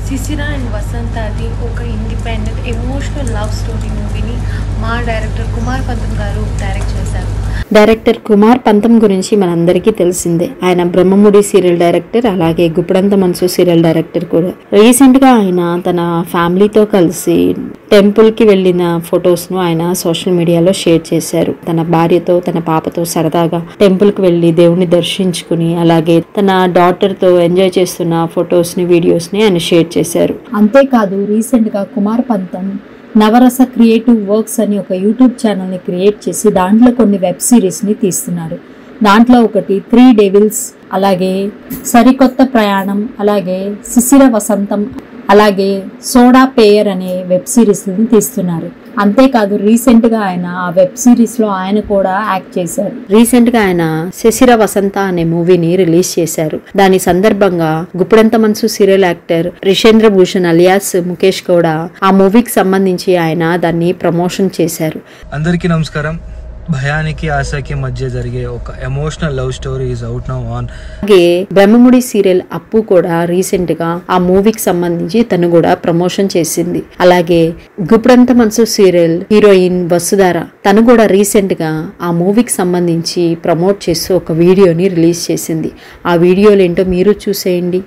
శిశిర అండ్ వసంత అది ఒక ఇండిపెండెంట్ ఎమోషనల్ లవ్ స్టోరీ మూవీని మా డైరెక్టర్ కుమార్ పంతం గారు డైరెక్ట్ చేశారు. డైరెక్టర్ కుమార్ పంతం గురించి మనందరికీ తెలిసిందే. ఆయన బ్రహ్మముడి సీరియల్ డైరెక్టర్, అలాగే గుప్పడంత మనసు సీరియల్ డైరెక్టర్ కూడా. రీసెంట్ గా ఆయన తన ఫ్యామిలీతో కలిసి టెంపుల్ కి వెళ్ళిన ఫొటోస్ ను ఆయన సోషల్ మీడియాలో షేర్ చేశారు. తన భార్యతో తన పాపతో సరదాగా టెంపుల్ కి వెళ్లి దేవుణ్ణి దర్శించుకుని, అలాగే తన డాటర్ తో ఎంజాయ్ చేస్తున్న ఫొటోస్ ని వీడియోస్ ని ఆయన షేర్ చేశారు. అంతేకాదు రీసెంట్ గా కుమార్ పంతం నవరస క్రియేటివ్ వర్క్స్ అని ఒక యూట్యూబ్ ఛానల్ని క్రియేట్ చేసి దాంట్లో కొన్ని వెబ్ సిరీస్ని తీస్తున్నారు. దాంట్లో ఒకటి 3 డెవిల్స్, అలాగే సరికొత్త ప్రయాణం, అలాగే శిశిర వసంతం, అలాగే సోడా పేయర్ అనే వెబ్ సిరీస్ని తీస్తున్నారు. అంతేకాదు రీసెంట్ గా ఆయన ఆ వెబ్ సిరీస్ లో ఆయన కూడా యాక్ట్ చేశారు. రీసెంట్ గా ఆయన శిశిర వసంత అనే మూవీని రిలీజ్ చేశారు. దాని సందర్భంగా గుప్పడంత మనసు serial actor Rishendra Bhushan alias Mukesh కూడా ఆ మూవీకి సంబంధించి ఆయన దాన్ని ప్రమోషన్ చేశారు. అందరికీ నమస్కారం. భయానికి ఆశకి మధ్య జరిగే ఒక emotional love story is out now on. అలాగే బ్రహ్మముడి సీరియల్ అప్పు కూడా రీసెంట్ గా ఆ మూవీకి సంబంధించి తను కూడా ప్రమోషన్ చేసింది. అలాగే గుప్పడంత మనసు సీరియల్ హీరోయిన్ వసుధార తను కూడా రీసెంట్ గా ఆ మూవీకి సంబంధించి ప్రమోట్ చేస్తూ ఒక వీడియోని రిలీజ్ చేసింది. ఆ వీడియోలు ఏంటో మీరు చూసేయండి.